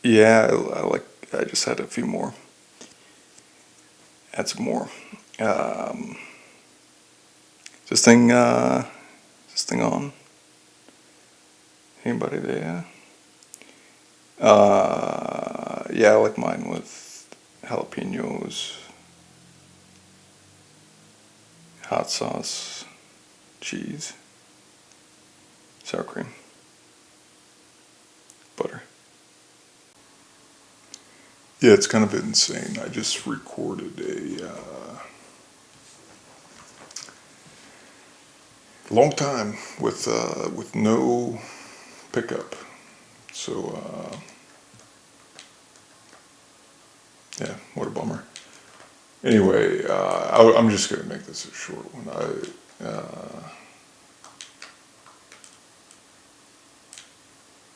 Yeah, I just had a few more. Add some more. Um, is this thing on? Anybody there? Yeah, I like mine with jalapenos, hot sauce, cheese, sour cream, butter. Yeah, it's kind of insane. I just recorded a long time with no pickup. So yeah, what a bummer. Anyway, I'm just gonna make this a short one.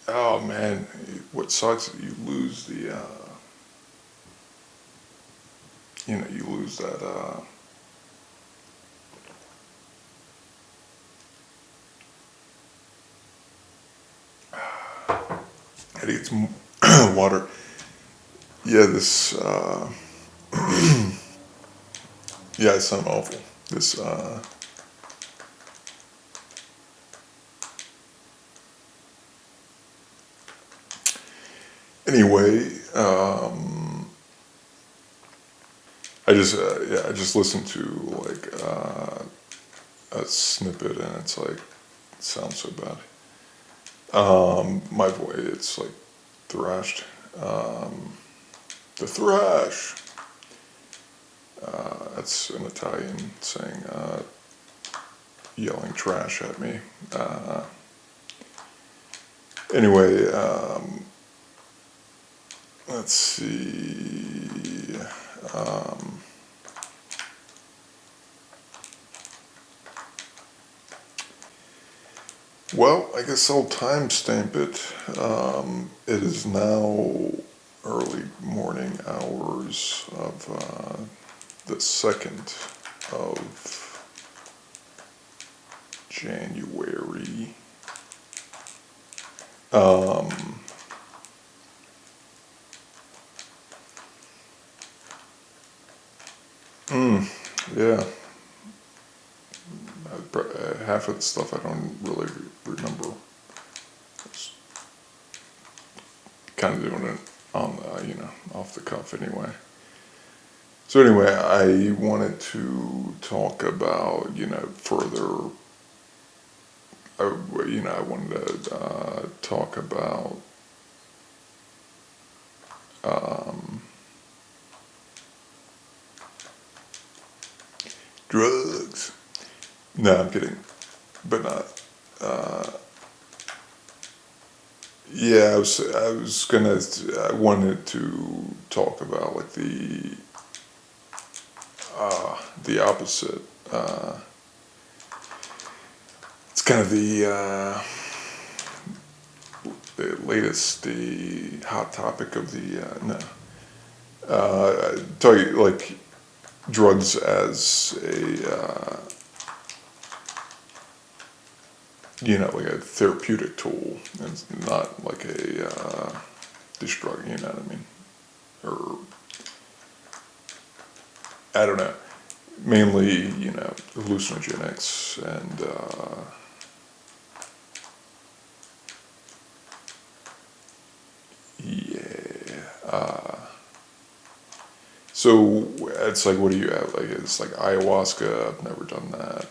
Oh man, what sucks is you lose the you lose that I think it's water. Yeah, this yeah, it sounds awful. This anyway, I just listened to like a snippet and it's like it sounds so bad. My voice, it's like thrashed. The thrash. That's an Italian saying, yelling trash at me. Anyway, let's see. Um, well, I guess I'll timestamp it. It is now early morning hours of the 2nd of January. Yeah, half of the stuff I don't really remember. I was kind of doing it on off the cuff anyway. So anyway, I wanted to talk about further. I wanted to talk about um, drugs. No, I'm kidding, but not. Yeah, I wanted to talk about like the opposite. It's kind of the latest, the hot topic of the no. Tell you like drugs as a like a therapeutic tool, and not like a destruct. You know what I mean? Or I don't know. Mainly, hallucinogenics and yeah. So it's like, what do you have? Like, it's like ayahuasca. I've never done that.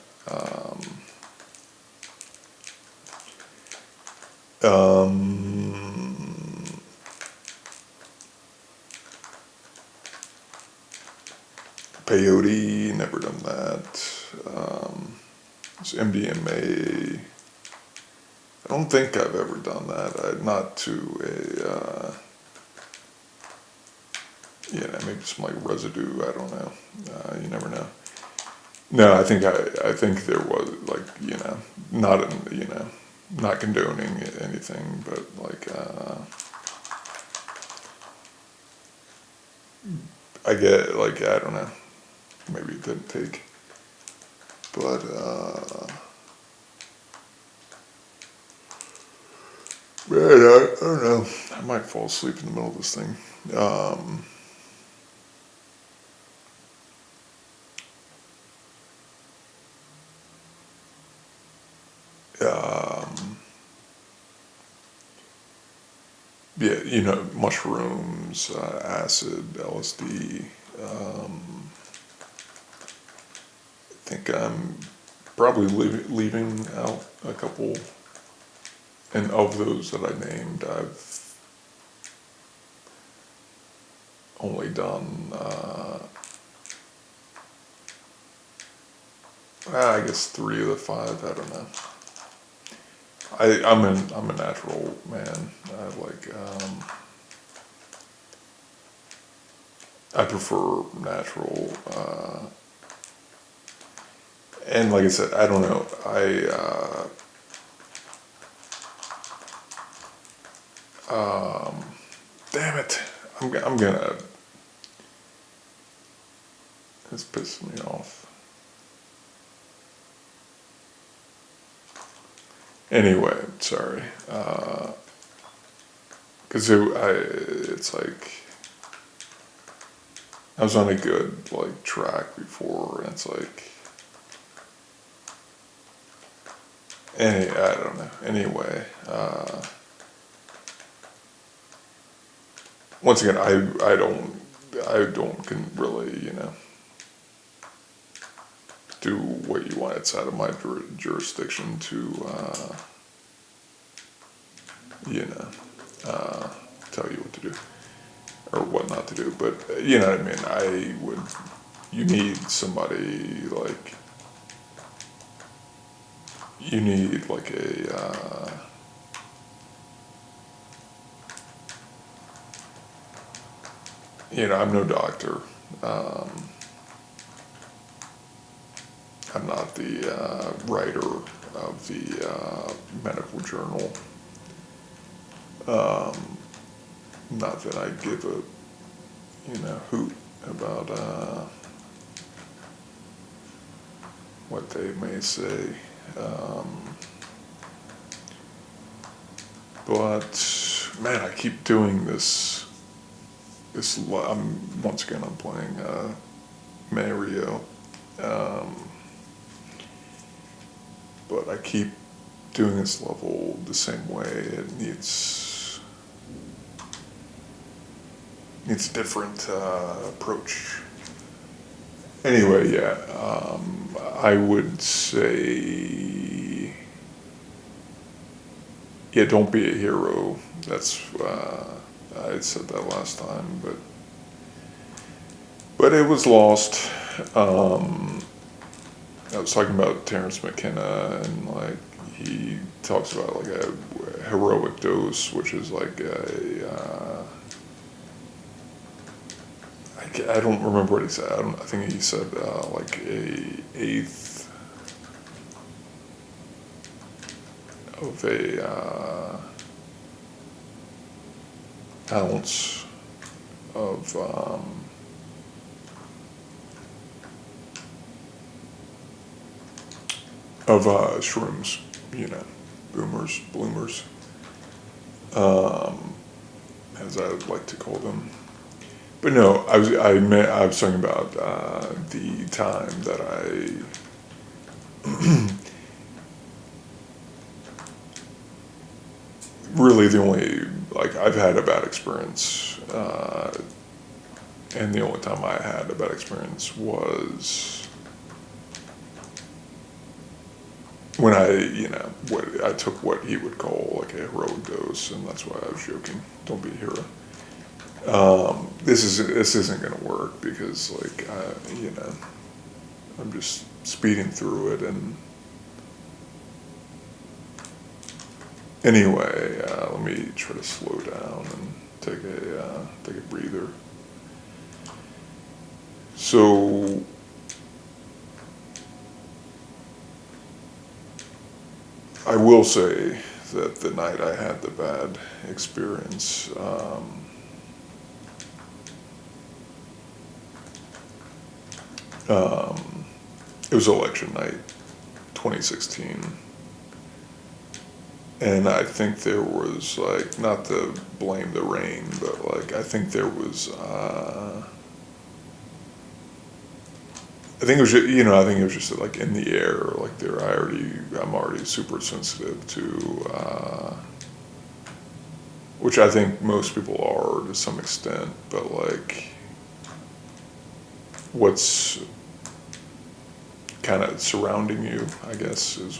Um, peyote, never done that. It's MDMA. I don't think I've ever done that. Not to a, maybe some like residue. I don't know. You never know. No, I think there was like not not condoning anything, but like I get like I don't know. Maybe it didn't take, but man, I don't know. I might fall asleep in the middle of this thing. Um, yeah, mushrooms, acid, LSD. I think I'm probably leaving out a couple, and of those that I named, I've only done, I guess 3 of the 5. I don't know. I'm a natural man. I prefer natural. And like I said, I don't know. Damn it. I'm gonna. It's pissing me off. Anyway, sorry. Because it's like I was on a good like track before, and it's like I don't know. Anyway, once again, I don't can really do what you want. It's out of my jurisdiction to you know tell you what to do or what not to do. But you know what I mean. You need somebody like. You need like I'm no doctor. I'm not the writer of the medical journal. Not that I give a hoot about what they may say. But man, I keep doing this. Once again, I'm playing Mario, but I keep doing this level the same way. It needs a different approach. Anyway, yeah, I would say, yeah, don't be a hero. That's I said that last time, but it was lost. I was talking about Terrence McKenna, and like he talks about like a heroic dose, which is like I don't remember what he said. I think he said like a eighth of a ounce of shrooms, bloomers, as I would like to call them. But no, I was talking about the time that really the only like I've had a bad experience, and the only time I had a bad experience was when I took what he would call like a heroic dose, and that's why I was joking. Don't be a hero. This isn't gonna work because like I'm just speeding through it, and anyway, let me try to slow down and take a breather. So I will say that the night I had the bad experience, it was election night, 2016. And I think there was like, not to blame the rain, but like I think there was I think it was you know, I think it was just like in the air, like I'm already super sensitive to which I think most people are to some extent, but like what's kind of surrounding you, I guess, is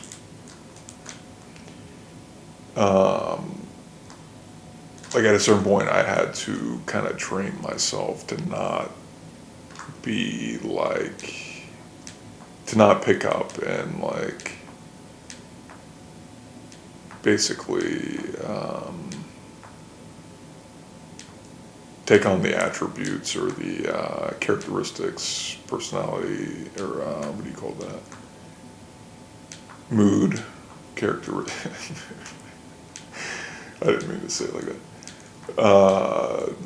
like at a certain point I had to kind of train myself to not be like, to not pick up and like basically take on the attributes or the characteristics, personality, or what do you call that? Mood, character. I didn't mean to say it like that.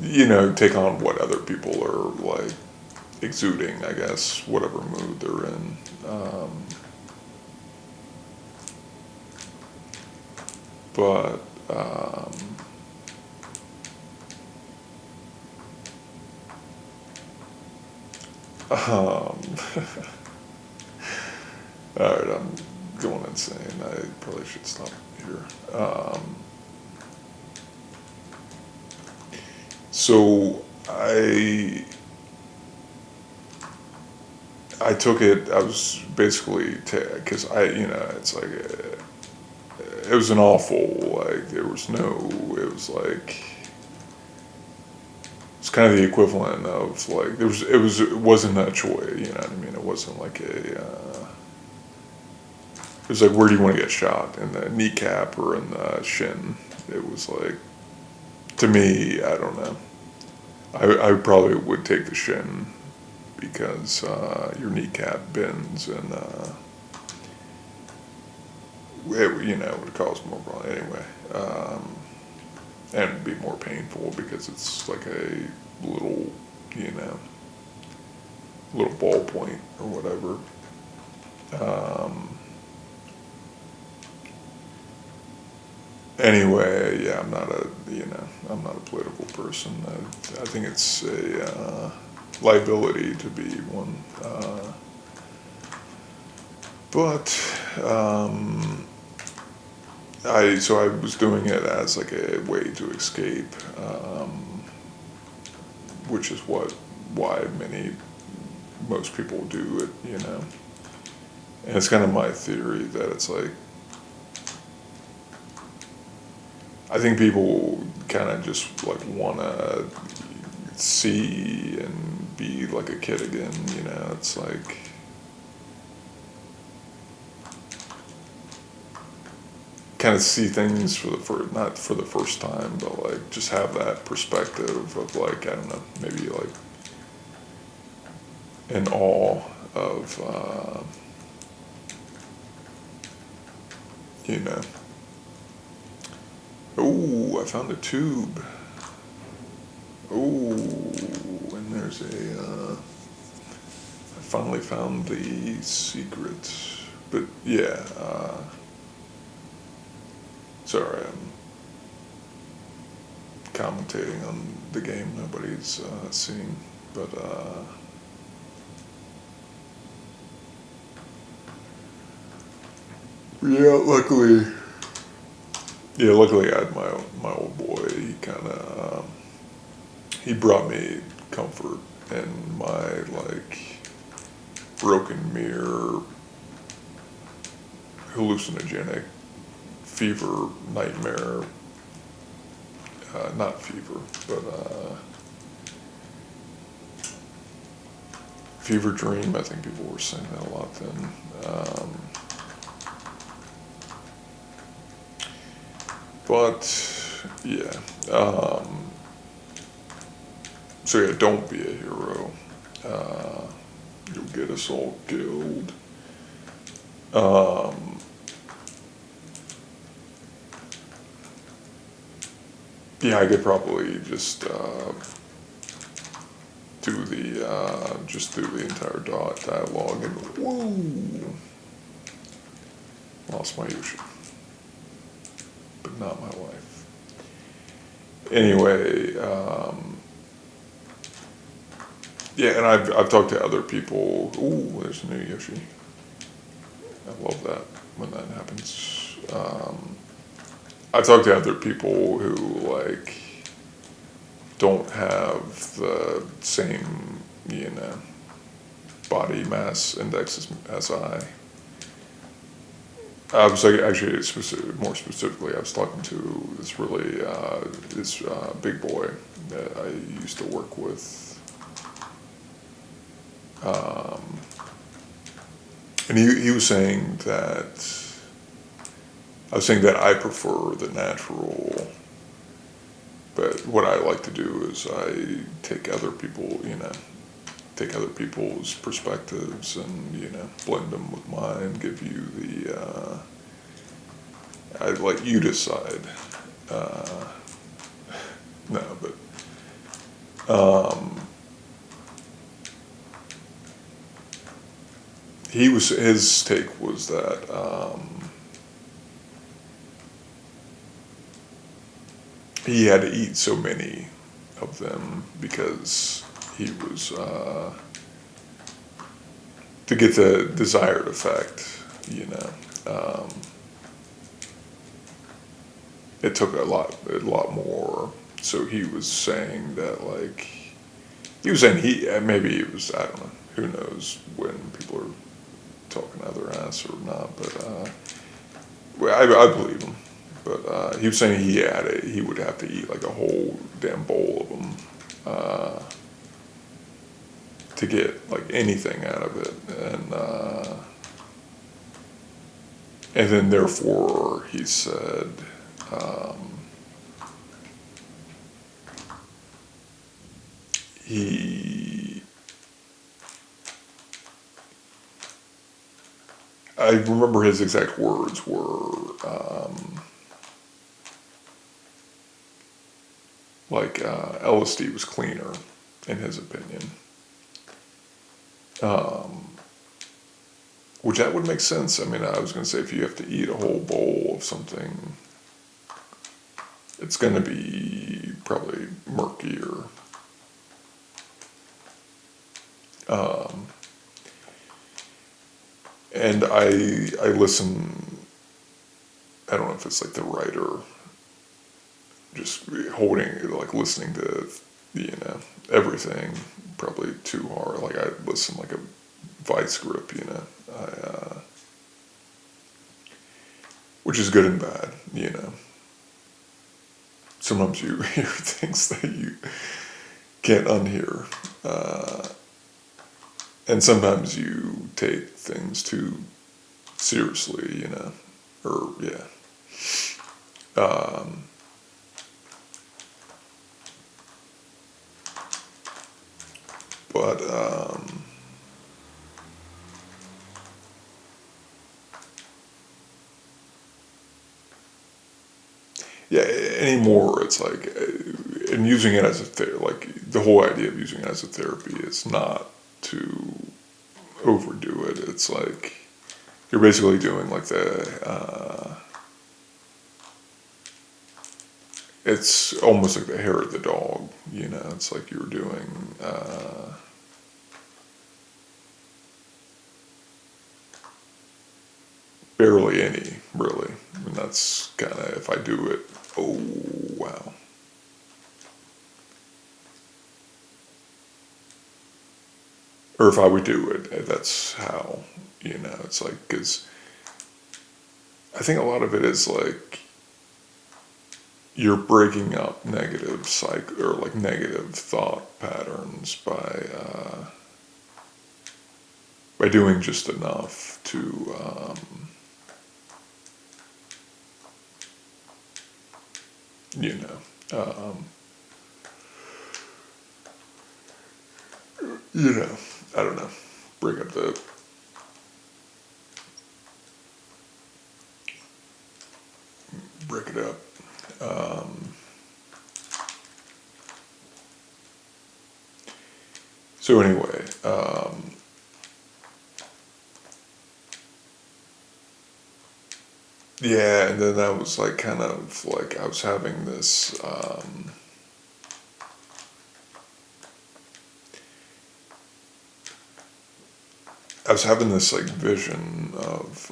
You know, take on what other people are like exuding, I guess, whatever mood they're in. But all right, I'm going insane. I probably should stop here. So I took it. I was basically because you know, it's like it was an awful, like there was no. It was like it's kind of the equivalent of like it wasn't a choice. You know what I mean? It wasn't like it was like, where do you want to get shot, in the kneecap or in the shin? It was like, to me, I don't know. I probably would take the shin because your kneecap bends and you know, it would cause more problems anyway, and it'd be more painful because it's like a little, you know, little ball point or whatever. Anyway, yeah, I'm not a political person. I think it's a liability to be one. But so I was doing it as like a way to escape, which is why most people do it, you know. And it's kind of my theory that it's like, I think people kind of just like want to see and be like a kid again, you know. It's like, kind of see things not for the first time, but like just have that perspective of like, I don't know, maybe like in awe of, you know. Oh, I found a tube. Oh, and there's I finally found the secret. But yeah, sorry, I'm commentating on the game nobody's seen, but yeah, luckily I had my old boy. He kind of he brought me comfort in my like broken mirror, hallucinogenic fever nightmare. Not fever, but fever dream. I think people were saying that a lot then. But yeah, so yeah, don't be a hero. You'll get us all killed. Yeah, I could probably just do the entire dialogue and whoa, lost my usual. not my wife. Anyway, yeah, and I've talked to other people. Ooh, there's a new Yoshi. I love that when that happens. I've talked to other people who like don't have the same, body mass index as I. I was like, actually, more specifically, I was talking to this really this big boy that I used to work with, and he was saying that I was saying that I prefer the natural, but what I like to do is I take other people, take other people's perspectives and blend them with mine, give you the I let you decide. No, but his take was that he had to eat so many of them because he was to get the desired effect, it took a lot more. So he was saying that, like, he was saying maybe it was, I don't know, who knows when people are talking out their ass or not, but well, I believe him. But he was saying he would have to eat like a whole damn bowl of them to get like anything out of it, and then therefore he said he I remember his exact words were like LSD was cleaner in his opinion, which that would make sense. I mean, I was going to say if you have to eat a whole bowl of something, it's going to be probably murkier. And I listen, I don't know if it's like the writer just like listening to, everything probably too hard. Like I listen like a vice grip, which is good and bad, Sometimes you hear things that you can't unhear. And sometimes you take things too seriously, or yeah. But yeah, anymore it's like, and using it as like the whole idea of using it as a therapy is not to overdo it. It's like you're basically doing like it's almost like the hair of the dog, it's like you're doing barely any, really. I mean, that's kind of, if I do it, oh, wow. Or if I would do it, that's how, it's like, because I think a lot of it is like, you're breaking up negative or like negative thought patterns by doing just enough to I don't know, break up break it up. So anyway, yeah, and then I was like kind of like I was having this I was having this like vision of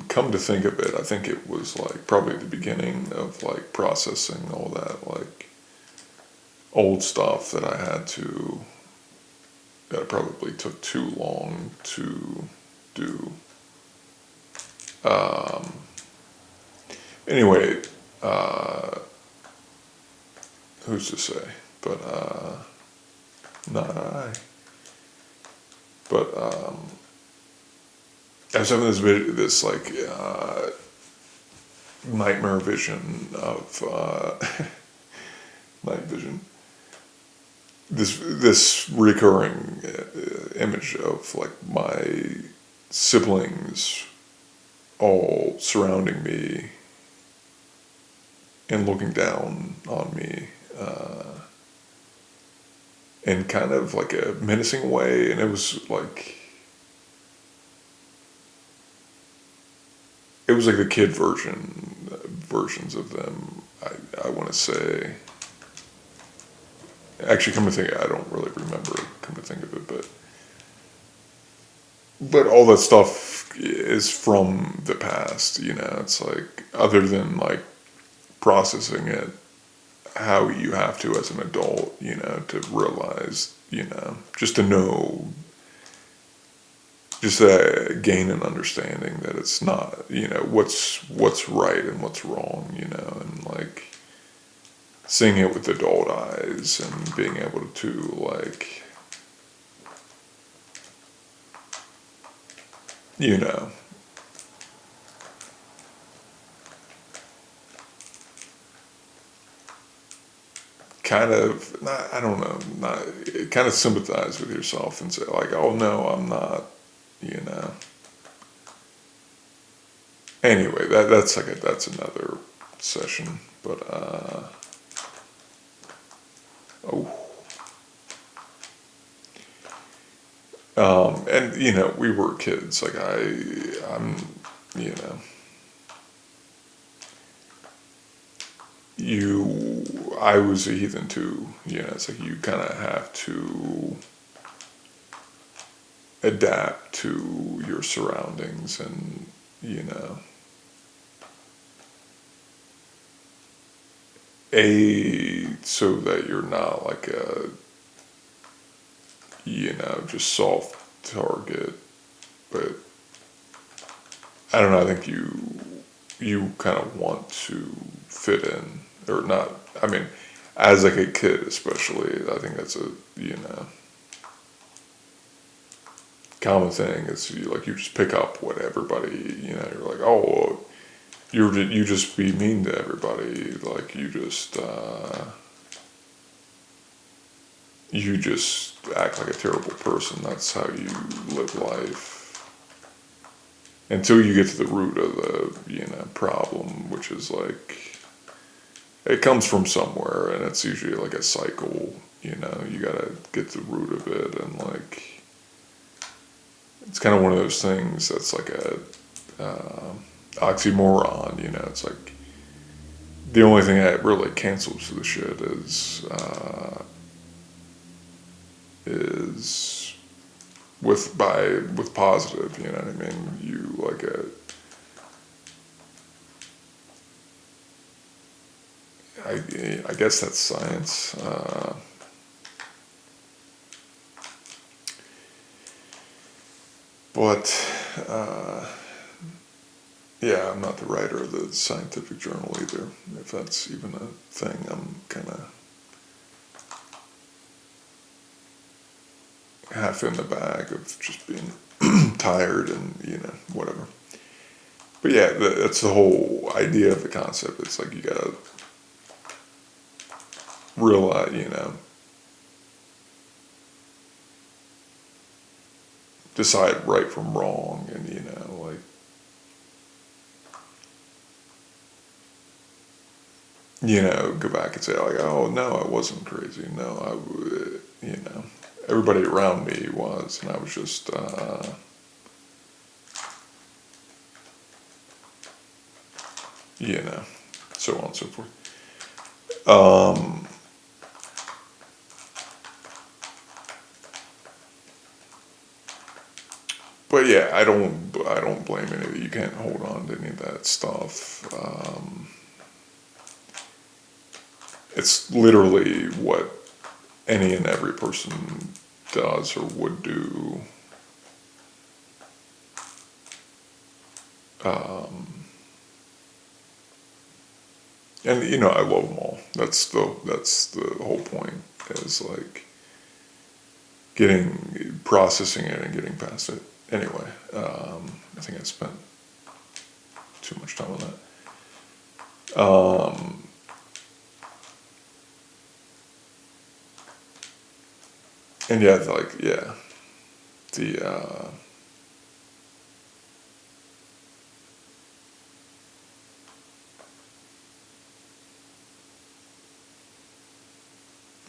come to think of it, I think it was like probably the beginning of like processing all that like old stuff that I had to that probably took too long to do. Um, anyway, uh, who's to say? But not I. But I was having this like nightmare vision of night vision. This recurring image of like my siblings all surrounding me and looking down on me in kind of like a menacing way, and it was like the kid versions of them. I want to say. Actually, come to think, I don't really remember. Come to think of it, but all that stuff is from the past. You know, it's like other than like processing it, how you have to as an adult. You know, to realize. You know, just to know. Just gain an understanding that it's not. You know, what's right and what's wrong. You know, and like seeing it with adult eyes and being able to like, you know, kind of not, I don't know, not kind of sympathize with yourself and say like, oh no, I'm not, you know. Anyway, that's another session, but oh. And you know, we were kids. Like I'm, you know, I was a heathen too. You know, it's like you kind of have to adapt to your surroundings, and you know, so that you're not like a, you know, just soft target, but I don't know. I think you kind of want to fit in or not. I mean, as like a kid, especially, I think that's a, you know, common thing. It's like you just pick up what everybody, you know. You're like, oh, well, you just be mean to everybody. Like you just act like a terrible person. That's how you live life. Until you get to the root of the, you know, problem, which is like, it comes from somewhere, and it's usually like a cycle, you know, you gotta get to the root of it, and like, it's kind of one of those things that's like a oxymoron, you know, it's like, the only thing that really cancels the shit is with positive, you know what I mean? You like I guess that's science. But yeah, I'm not the writer of the scientific journal either. If that's even a thing, I'm kind of half in the bag of just being tired and, you know, whatever. But yeah, that's the whole idea of the concept. It's like you gotta realize, you know, decide right from wrong, and you know, like, you know, go back and say like, oh no, I wasn't crazy. No, you know, everybody around me was, and I was just, you know, so on and so forth. But yeah, I don't blame any of you. You can't hold on to any of that stuff. It's literally what any and every person does or would do. And you know, I love them all. That's the whole point. Is like processing it and getting past it. Anyway, I think I spent too much time on that. And yeah, like yeah, the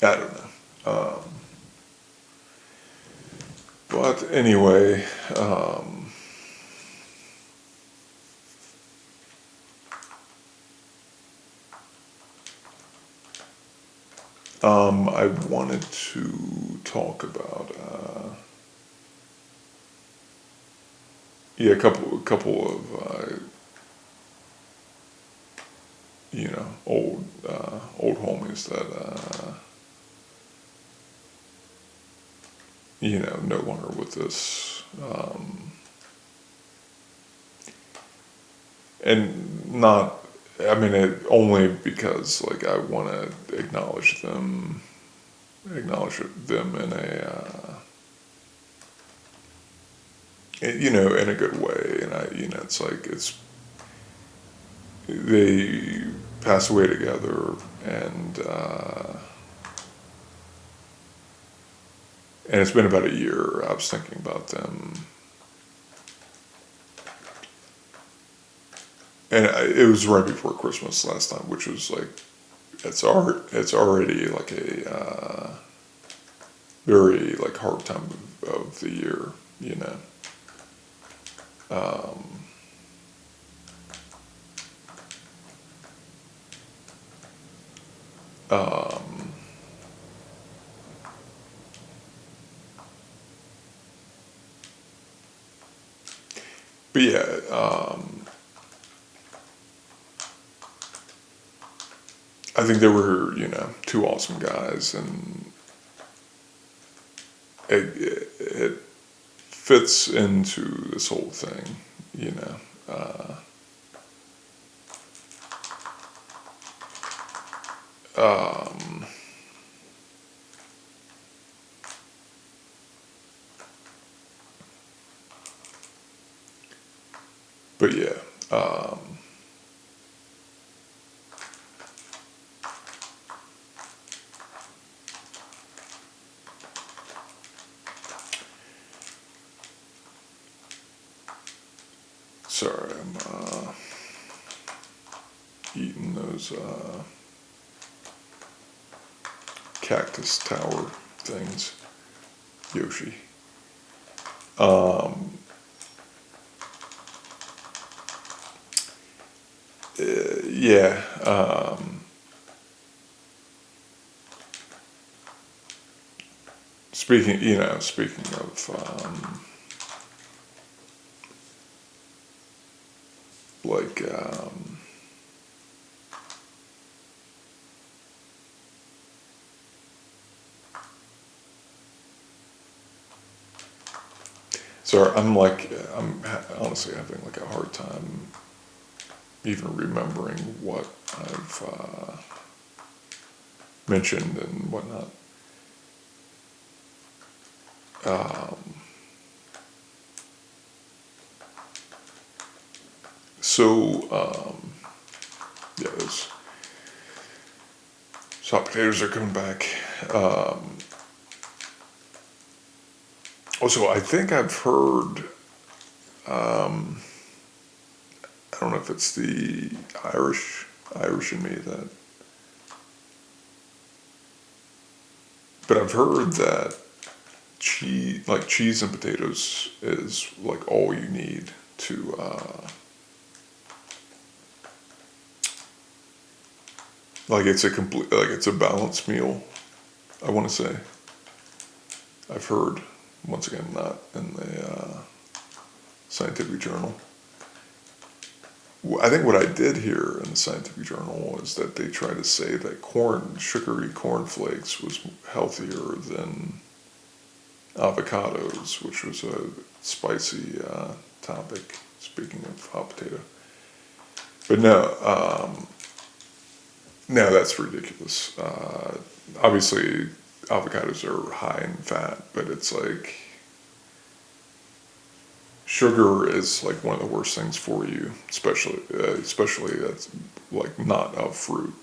I don't know. But anyway, I wanted to talk about yeah, a couple of you know, old homies that you know, no longer with us, and not. I mean, only because like I want to acknowledge them in a you know, in a good way, and you know, it's like they pass away together, and it's been about a year. I was thinking about them, and it was right before Christmas last time, which was like it's already like a very like hard time of the year, you know. Um, but yeah, I think they were, you know, two awesome guys, and it fits into this whole thing, you know. Um, but yeah, sorry, I'm eating those cactus tower things, Yoshi. Um, yeah. Speaking of like sorry, honestly having like a hard time even remembering what I've mentioned and whatnot. Um, so yeah, those hot potatoes are coming back. Also, I think I've heard. I don't know if it's the Irish in me that, but I've heard that cheese and potatoes is like all you need to like it's a balanced meal, I want to say. I've heard, once again, not in the scientific journal. I think what I did hear in the scientific journal was that they tried to say that sugary cornflakes was healthier than avocados, which was a spicy topic, speaking of hot potato. But no, that's ridiculous. Obviously, avocados are high in fat, but it's like sugar is like one of the worst things for you, especially that's like not of fruit.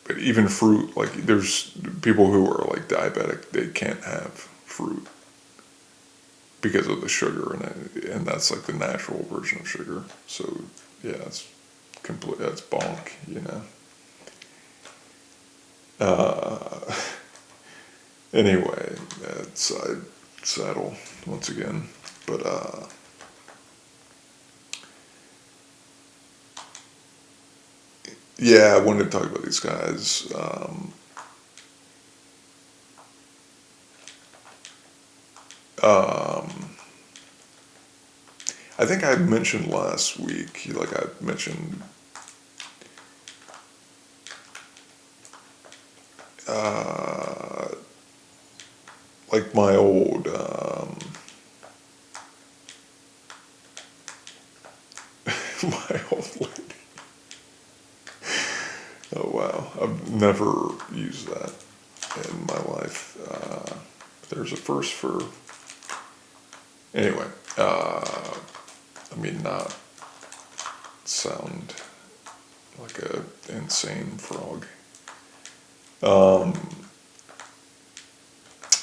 But even fruit, like there's people who are like diabetic, they can't have fruit because of the sugar in it, and that's like the natural version of sugar. So yeah, that's bonk, you know. Anyway, side saddle once again, but yeah, I wanted to talk about these guys. I think I mentioned last week, like I mentioned, like my old, my old lady. Oh wow, I've never used that in my life. There's a first for, anyway, I mean, not sound like a insane frog,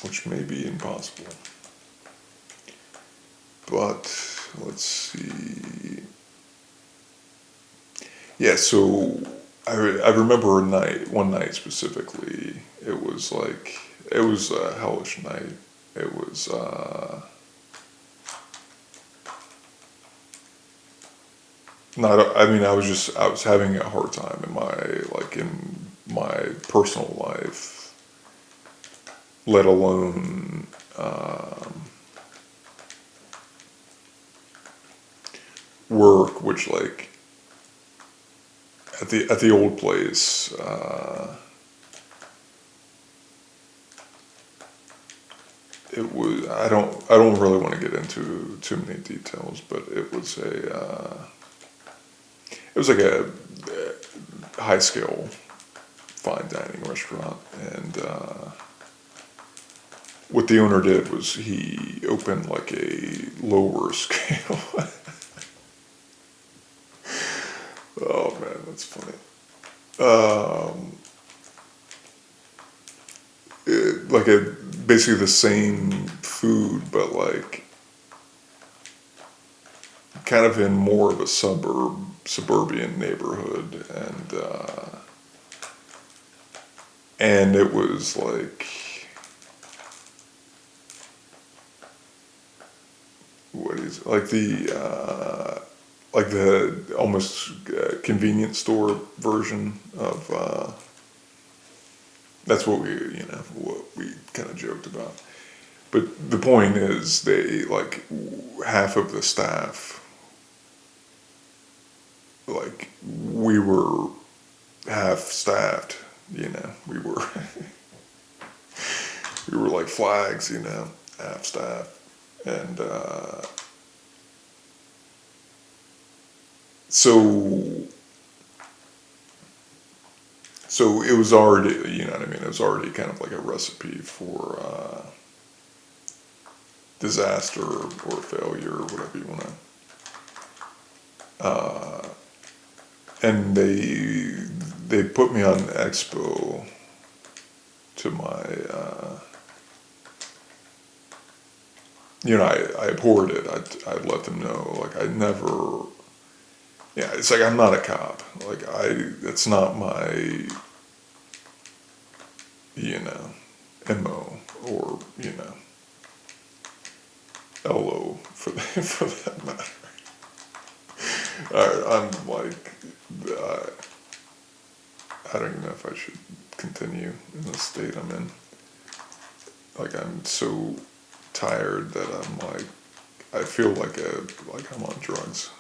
which may be impossible. But let's see. Yeah, so I remember one night specifically. It was a hellish night. It was not. I mean, I was having a hard time in my personal life, let alone work, which like at the old place. It was. I don't really want to get into too many details, but it was it was like a high scale fine dining restaurant, and what the owner did was he opened like a lower scale. Oh man, that's funny. Like basically the same food, but like kind of in more of a suburban neighborhood, and it was like, what is it? Like the almost convenience store version of that's what we kind of joked about. But the point is, they like half of the staff, like we were half staffed, we were we were like flags, half staffed, and so it was already, you know what I mean, it was already kind of like a recipe for disaster or failure or whatever you want to. And they put me on Expo to my, I abhorred it. I'd let them know, like I never, yeah, it's like I'm not a cop. Like it's not my, MO, or, LO for for that matter. I'm like, I don't even know if I should continue in the state I'm in. Like, I'm so tired that I'm like, I feel like I'm on drugs.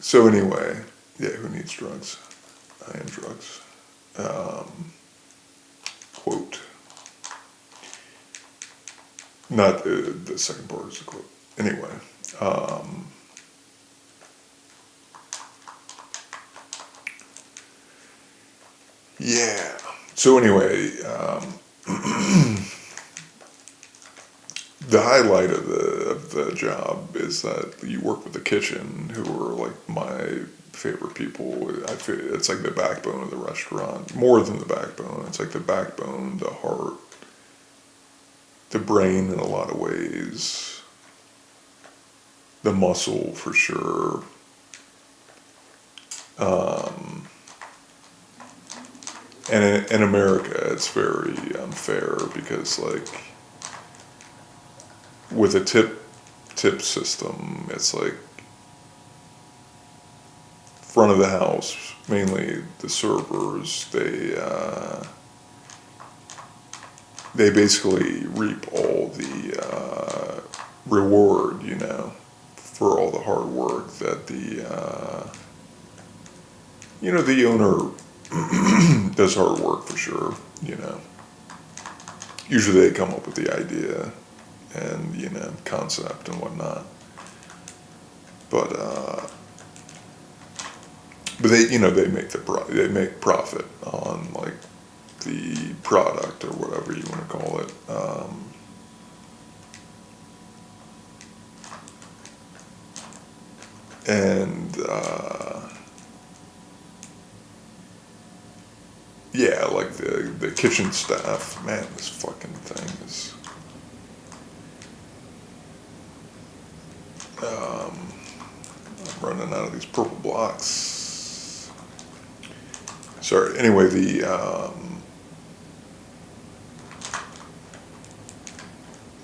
So anyway, yeah, who needs drugs? I am drugs. Quote. Not the second part is a quote. Anyway, yeah. So anyway, the highlight of the job is that you work with the kitchen, who are like my favorite people. I feel it's like the backbone of the restaurant, more than the backbone. It's like the backbone, the heart, the brain in a lot of ways, the muscle for sure. And in America, it's very unfair because, like, with a tip system, it's like front of the house, mainly the servers. They basically reap all the reward, for all the hard work that the owner does hard work for sure. Usually they come up with the idea and concept and whatnot, but they they make profit on, like, the product, or whatever you want to call it. And yeah, like the kitchen staff, man, this fucking thing is. I'm running out of these purple blocks. Sorry. Anyway,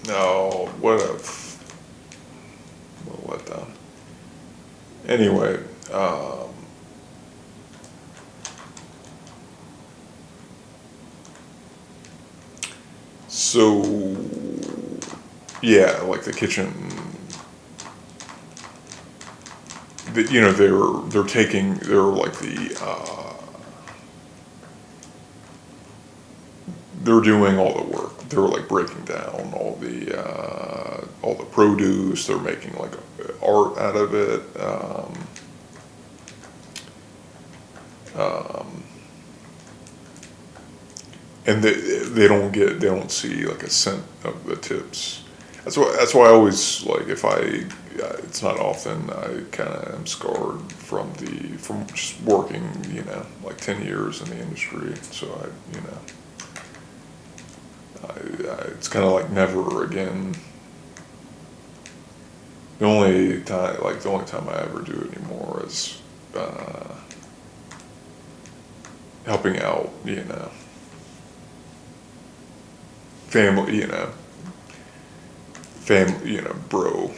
no, what a letdown. Anyway, so yeah, like the kitchen, they're like they're doing all the work. They're like breaking down all the produce. They're making like art out of it. And they don't see like a cent of the tips. That's why I always, like, if it's not often, I kind of am scarred from just working, like 10 years in the industry. So it's kind of like never again. The only time I ever do it anymore is helping out, family, bro,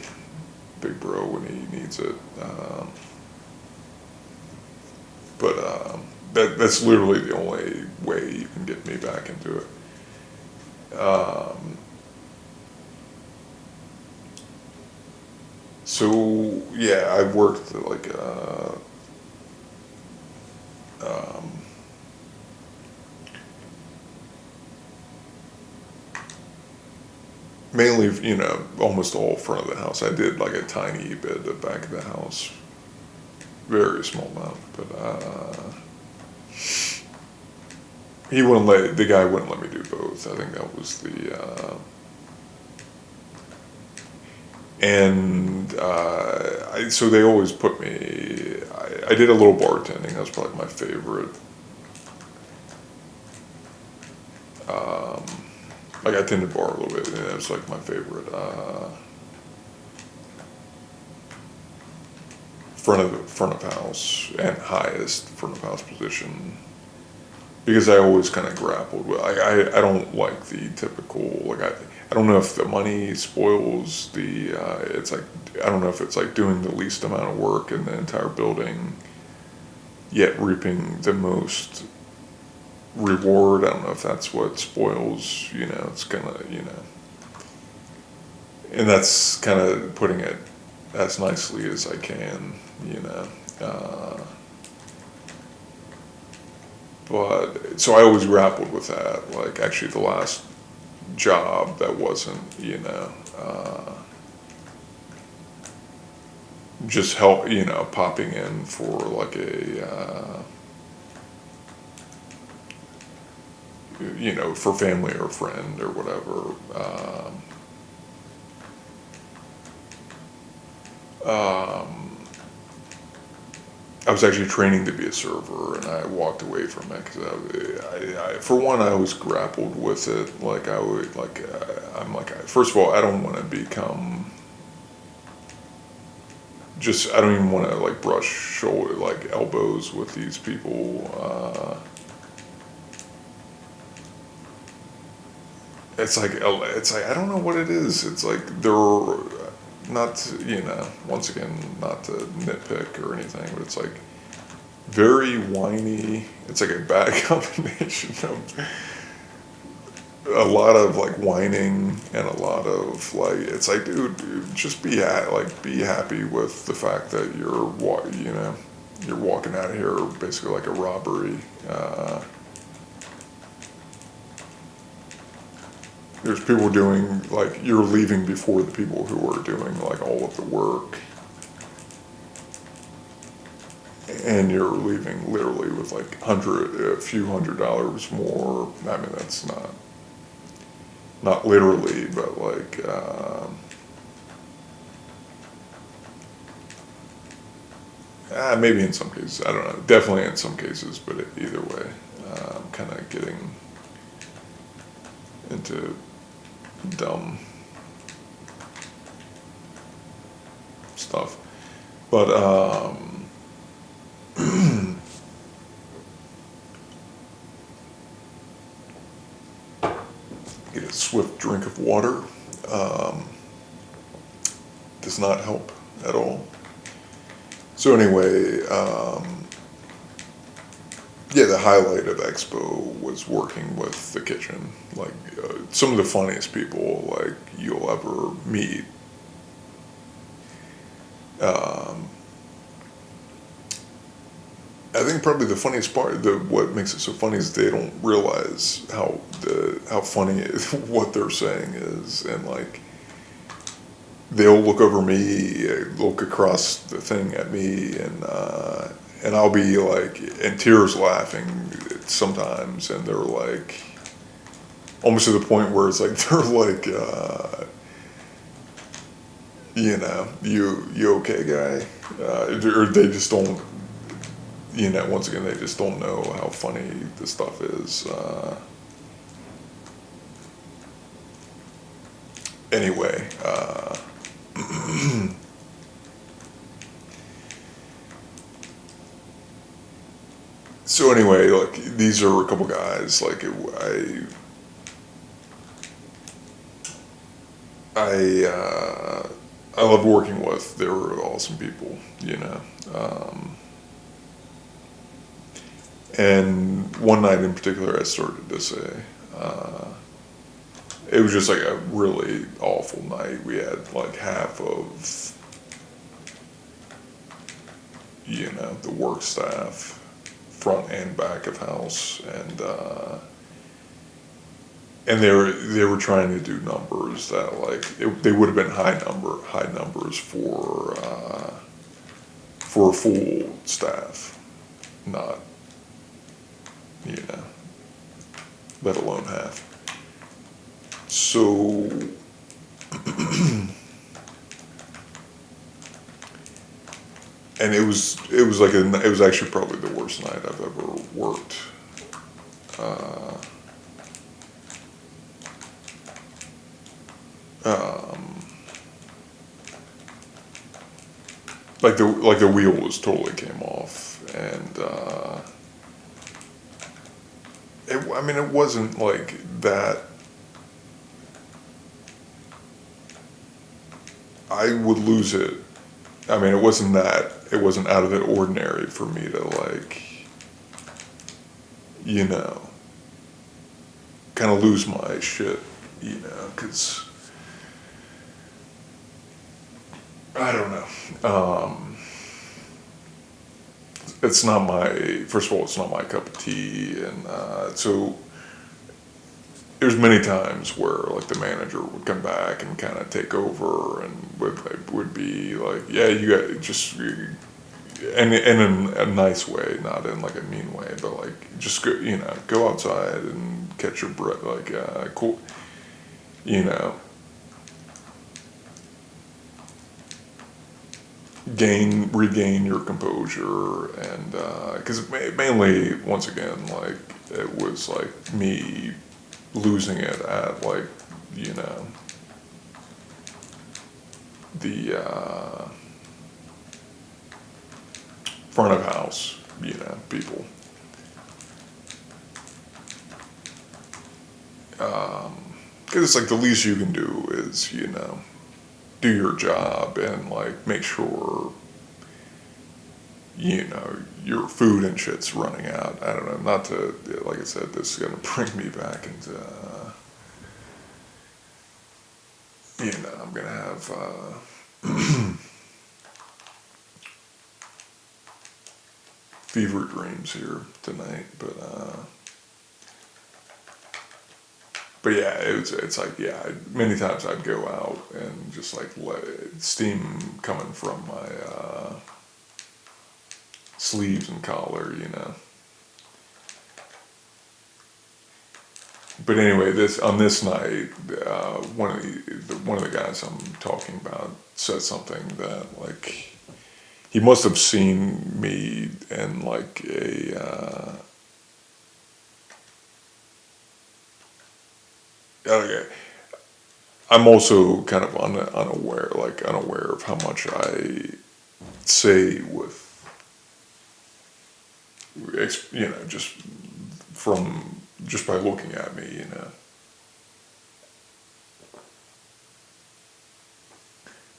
big bro when he needs it. But that's literally the only way you can get me back into it. So yeah, I've worked like mainly, almost all front of the house. I did like a tiny bit of the back of the house, very small amount, but the guy wouldn't let me do both. I think that was so they always put me. I did a little bartending. That was probably my favorite. Like, I tended bar a little bit, and that was like my favorite front of house and highest front of house position, because I always kind of grappled with, I don't like the typical, like, I don't know if the money spoils the, it's like, I don't know if it's like doing the least amount of work in the entire building, yet reaping the most reward. I don't know if that's what spoils, it's gonna, and that's kind of putting it as nicely as I can, uh, but, so I always grappled with that, like, actually the last job that wasn't, just help, popping in for like for family or friend or whatever. I was actually training to be a server, and I walked away from it because for one, I always grappled with it. Like I would, like I'm like, first of all, I don't want to become just. I don't even want to like brush shoulder, like elbows with these people. It's like I don't know what it is. It's like they're not, once again, not to nitpick or anything, but it's like very whiny. It's like a bad combination of a lot of like whining and a lot of like, it's like, dude, just be be happy with the fact that you're walking out of here basically like a robbery. There's people doing, like, you're leaving before the people who are doing like all of the work, and you're leaving literally with like a few $100s more. I mean, that's not literally, but like, maybe in some cases, I don't know, definitely in some cases, but either way, I'm kind of getting into dumb stuff, but get a swift drink of water. Does not help at all. So anyway, yeah, the highlight of Expo was working with the kitchen. Like, some of the funniest people like you'll ever meet. I think probably the funniest part, what makes it so funny, is they don't realize how funny what they're saying is, and like they'll look over me, look across the thing at me, and I'll be like in tears laughing sometimes, and they're like almost to the point where it's like they're like, you okay, guy, or they just don't. Once again, they just don't know how funny this stuff is. Anyway, so anyway, like these are a couple guys. Like I love working with. They were awesome people. And one night in particular, I started to say, it was just like a really awful night. We had like half of, the work staff, front and back of house, and they were trying to do numbers that like they would have been high numbers for a full staff, not, let alone half. So, and it was actually probably the worst night I've ever worked. Like the wheel was totally came off, and I mean, it wasn't like that. I would lose it. I mean, it wasn't that. It wasn't out of the ordinary for me to like, you know, kind of lose my shit, because I don't know. It's not my, first of all, it's not my cup of tea. And so there's many times where like the manager would come back and kind of take over and would be like, yeah, you got just, and in a nice way, not in like a mean way, but like just go, go outside and catch your breath, like cool, you know, regain your composure. And because mainly, once again, like it was like me losing it at like, you know, the front of house, people. Because it's like the least you can do is, do your job and like make sure, your food and shit's running out. I don't know, not to, like I said, this is going to bring me back into, I'm going to have, fever dreams here tonight, but yeah, it's like, yeah, many times I'd go out and just like let steam coming from my sleeves and collar, But anyway, this night, one of the guys I'm talking about said something that like he must have seen me in like okay. I'm also kind of unaware of how much I say with, just just by looking at me.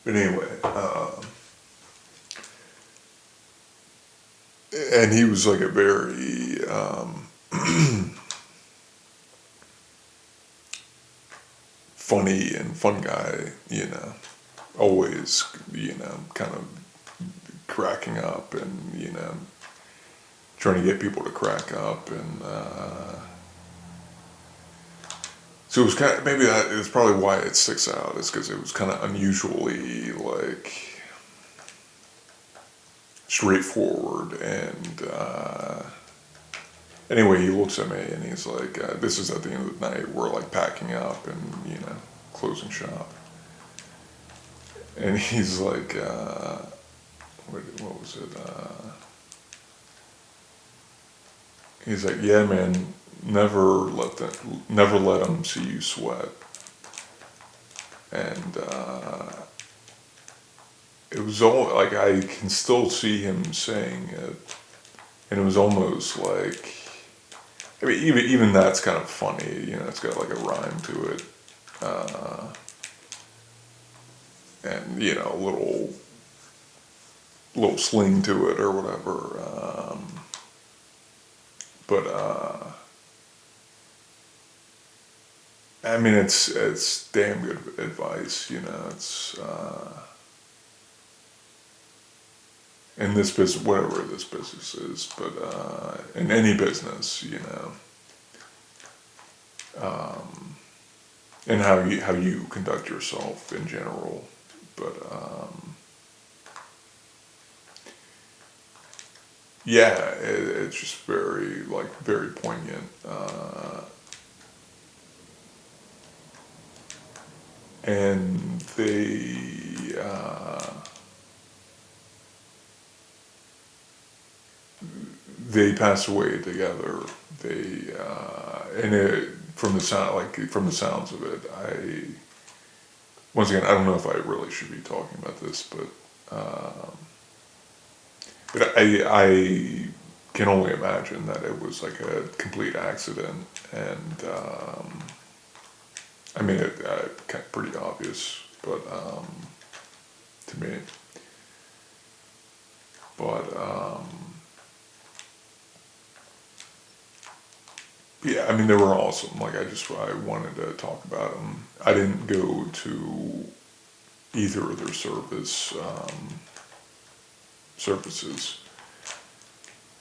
But anyway, and he was like a very funny and fun guy, always, kind of cracking up and, trying to get people to crack up. And so it was kind of, maybe that is probably why it sticks out, is because it was kind of unusually like straightforward. And anyway, he looks at me and he's like, this is at the end of the night, we're like packing up and, closing shop. And he's like, what was it? He's like, yeah, man, never let them see you sweat. And it was all like, I can still see him saying it, and it was almost like, I mean, even that's kind of funny, it's got like a rhyme to it, and a little sling to it or whatever. But I mean, it's damn good advice, It's in this business, whatever this business is, but in any business, and how you conduct yourself in general. But yeah, it's just very poignant. And they passed away together. And from the sounds of it, once again, I don't know if I really should be talking about this, but I can only imagine that it was like a complete accident, and I mean, it kind of pretty obvious, but to me, but yeah, I mean, they were awesome. Like, I wanted to talk about them. I didn't go to either of their services,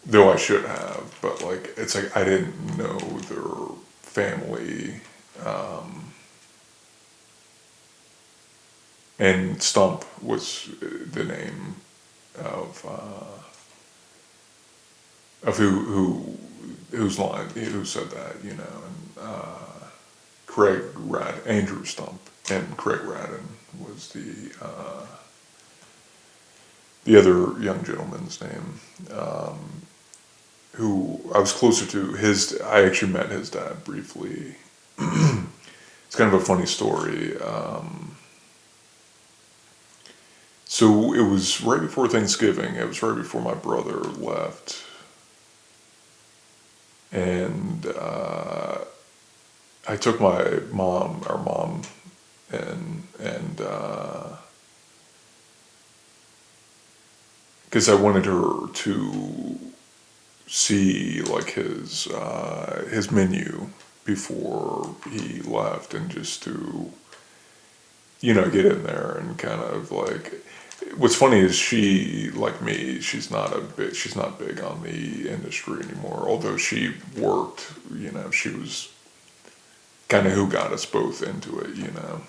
though I should have. But like, it's like I didn't know their family. And Stump was the name of who said that, you know, and Andrew Stump, and Craig Radden was the other young gentleman's name, who I was closer to. I actually met his dad briefly. It's kind of a funny story. So it was right before Thanksgiving. It was right before my brother left, and I took our mom, and because I wanted her to see like his menu before he left, and just to, you know, get in there and kind of like. What's funny is she, like me, she's not big on the industry anymore. Although she worked, you know, she was kind of who got us both into it, you know.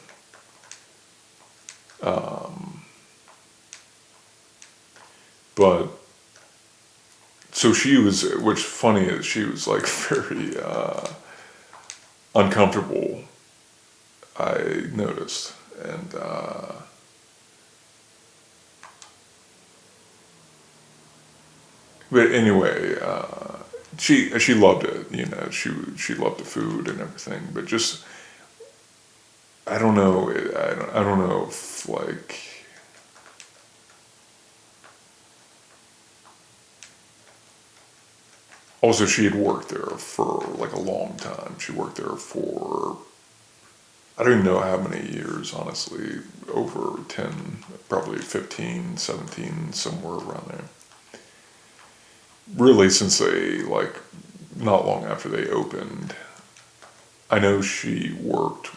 But so she was, which funny is she was like very uncomfortable. I noticed, and but anyway, she loved it. You know, she loved the food and everything. But just I don't know. I don't know if like. Also, she had worked there for like a long time. She worked there for, I don't even know how many years, honestly. Over 10, probably 15, 17, somewhere around there. Really, since they, like, not long after they opened. I know she worked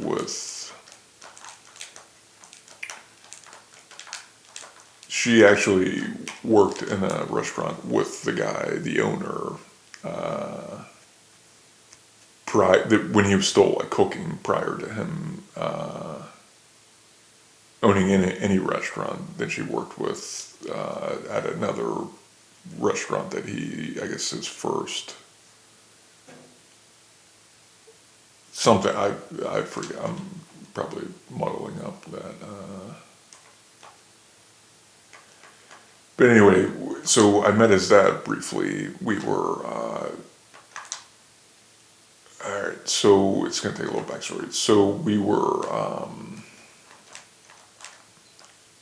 she actually worked in a restaurant with the guy, the owner, when he was still like cooking, prior to him owning any restaurant that she worked with at another restaurant that I guess his first something. I forget. I'm probably muddling up that. But anyway, so I met his dad briefly. We were. All right, so it's gonna take a little backstory. So we were.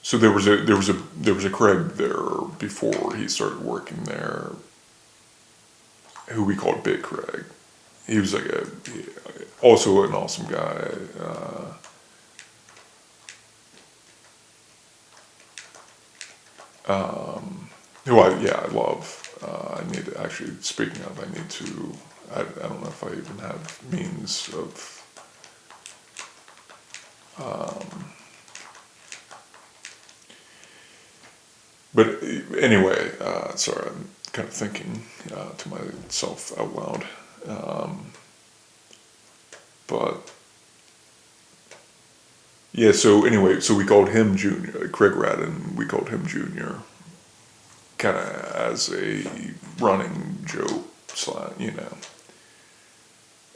So there was a Craig there before he started working there, who we called Big Craig. He was like also an awesome guy. Who I love. I need to actually, speaking of, I need to. I don't know if I even have means of. But anyway, sorry, I'm kind of thinking to myself out loud. But yeah, so anyway, so we called him Junior, Craig Radden. We called him Junior, kind of as a running joke, you know.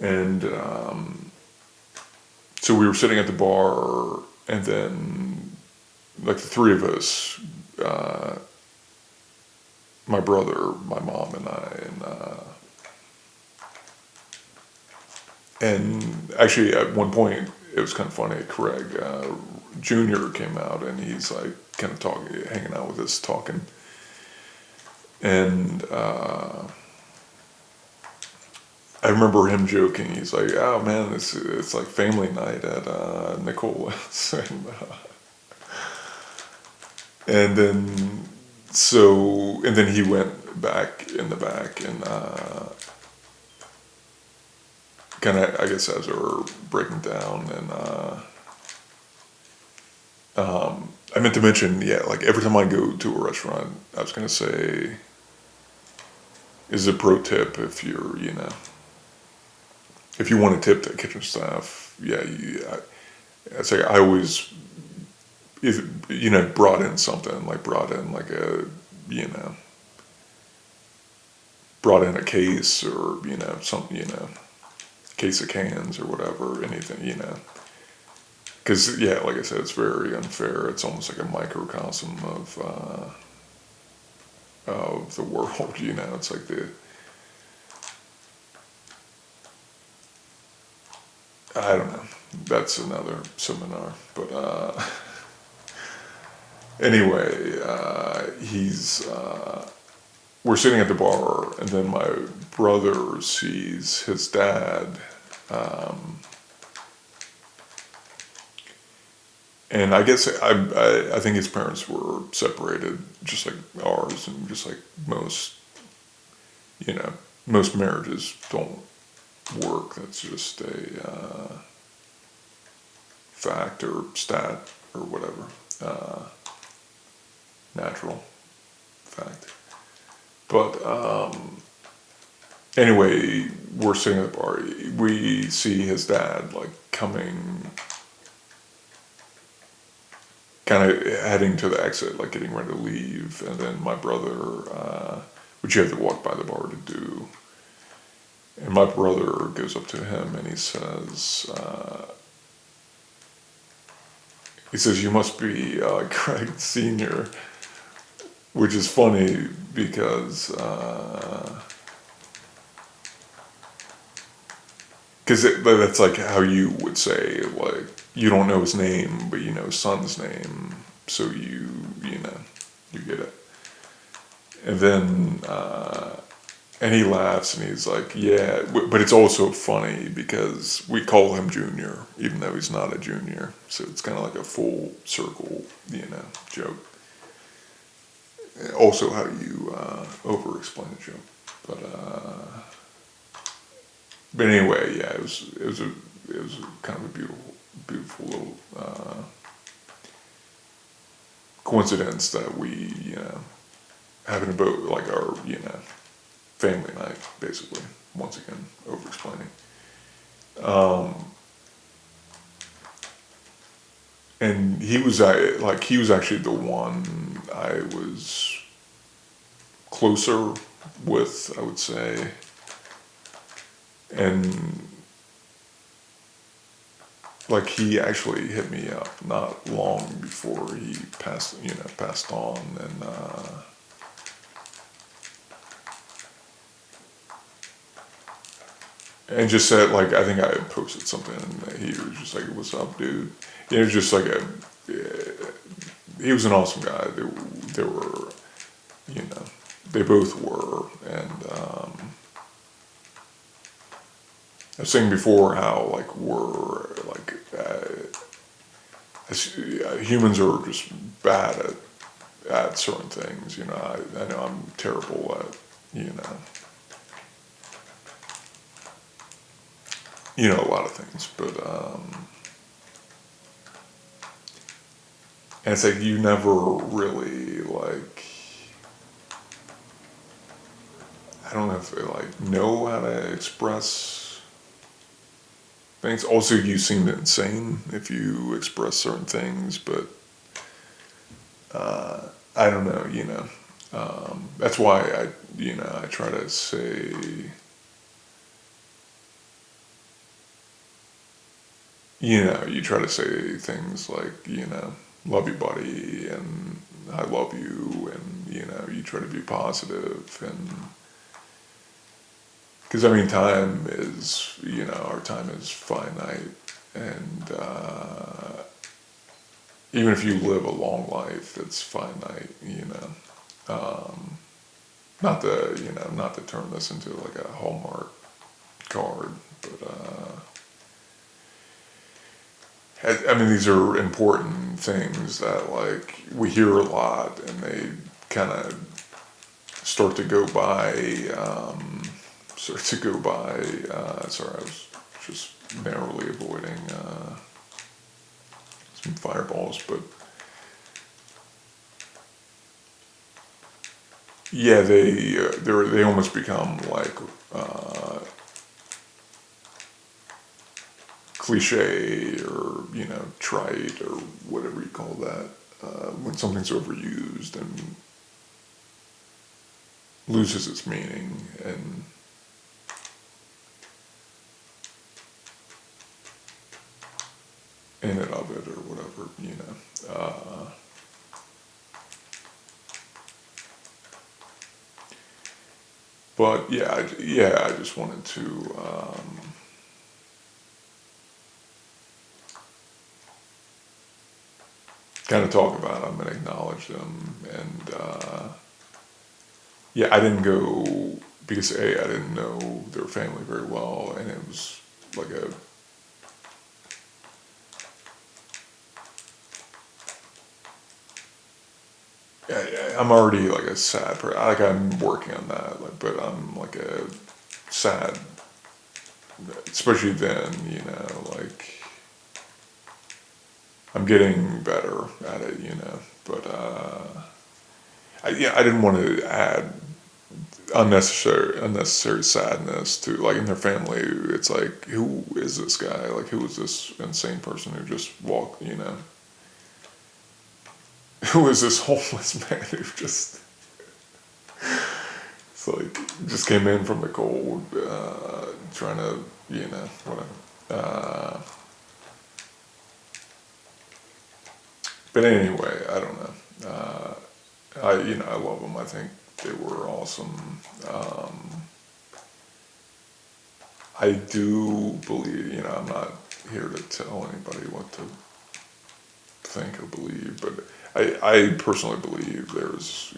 And so we were sitting at the bar, and then like the three of us, my brother, my mom, and I, and actually at one point it was kind of funny. Craig Junior came out, and he's like kind of talking, hanging out with us, talking. And I remember him joking. He's like, "Oh man, it's like family night at Nicola's," and then and then he went back in the back and kind of, I guess, as we were breaking down, and I meant to mention, yeah, like every time I go to a restaurant, I was gonna say, is a pro tip if you're, if you want to tip the kitchen staff, yeah, I say I always, if brought in something, like brought in like a, you know, brought in a case, or some, case of cans or whatever, anything, because yeah, like I said, it's very unfair. It's almost like a microcosm of the world. It's like I don't know. That's another seminar, but anyway, he's we're sitting at the bar, and then my brother sees his dad, and I guess I think his parents were separated, just like ours, and just like you know most marriages don't work. That's just a fact or stat or whatever, natural fact. But anyway, we're sitting at the bar. We see his dad like coming, kind of heading to the exit, like getting ready to leave, and then my brother, which you have to walk by the bar to do. And my brother goes up to him and he says, "You must be Craig Senior," which is funny because that's like how you would say, like, you don't know his name, but you know his son's name, so you get it. And then and he laughs and he's like, "Yeah," but it's also funny because we call him Junior, even though he's not a junior. So it's kind of like a full circle, joke. Also, how you over-explain a joke, but anyway, yeah, it was kind of a beautiful little coincidence that we having about like our family night, basically. Once again, over-explaining. And he was actually the one I was closer with, I would say, and like he actually hit me up not long before he passed on, and just said, like, I think I had posted something and he was just like, "What's up, dude?" It was just like he was an awesome guy. They were, they both were, and I was saying before how like we're like humans are just bad at certain things. I know I'm terrible at a lot of things, but and it's like you never really like, I don't know if they like know how to express things. Also, you seem insane if you express certain things, but I don't know, that's why I try to say, you try to say things like, love you, buddy, and I love you, and, you try to be positive, and, because, I mean, our time is finite, and, even if you live a long life, it's finite, Not to, not to turn this into like a Hallmark card, but I mean, these are important things that like we hear a lot, and they kind of start to go by. Start to go by. Sorry, I was just narrowly avoiding some fireballs, but yeah, they almost become like cliche or trite or whatever you call that when something's overused and loses its meaning and in it of it or whatever. But yeah, I just wanted to kind of talk about them and acknowledge them. And yeah, I didn't go because I didn't know their family very well, and it was like I'm already like a sad person. Like I'm working on that, like, but I'm like a sad, especially then. Like I'm getting better at it. But I didn't want to add unnecessary sadness to like in their family. It's like, who is this guy? Like, who is this insane person who just walked? Who is this homeless man who just it's like just came in from the cold, trying to whatever. But anyway, I don't know. I love them. I think they were awesome. I do believe, I'm not here to tell anybody what to think or believe, but I personally believe there's,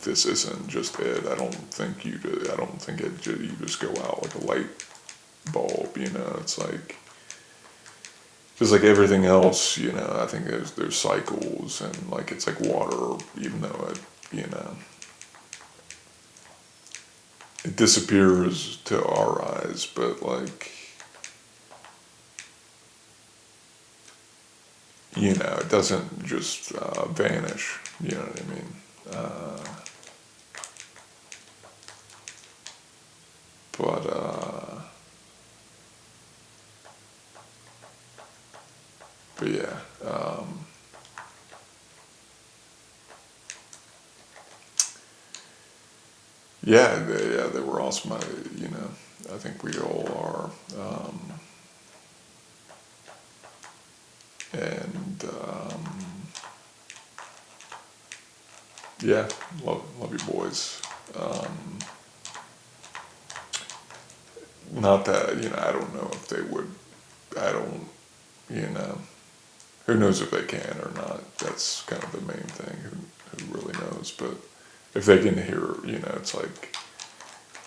this isn't just it. I don't think you just go out like a light bulb, it's like, just like everything else, I think there's cycles, and like it's like water, even though it disappears to our eyes, but like, it doesn't just vanish, you know what I mean? But yeah, they were awesome. I think we all are. And yeah, love you boys. Not that, I don't know if they would, I don't, you know, who knows if they can or not. That's kind of the main thing, who really knows. But if they can hear, it's like,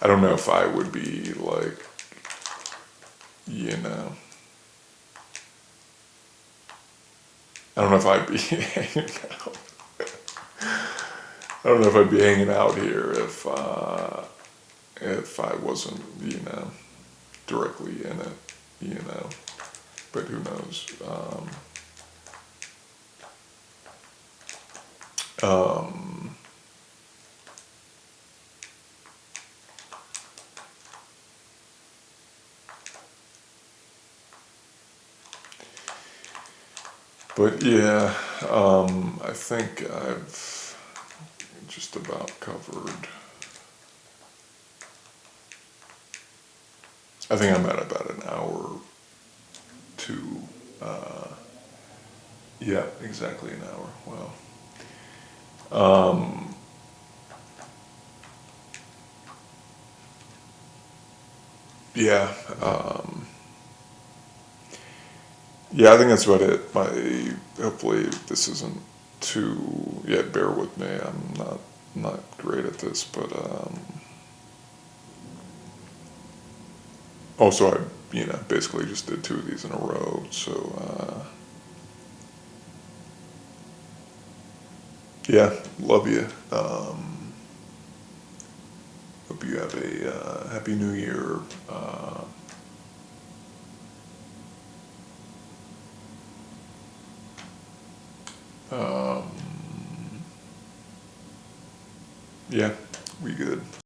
I don't know if I would be like, you know, I don't know if I'd be hanging out. I don't know if I'd be hanging out here if I wasn't, directly in it, But who knows? But yeah, I think I've just about covered. I think I'm at about an hour to, yeah, exactly an hour. Wow. Yeah, yeah, I think that's about it. Hopefully this isn't too, yeah, bear with me. I'm not not great at this, but also I, basically just did 2 of these in a row, so yeah, love you. Hope you have a happy new year. Um, yeah, we good.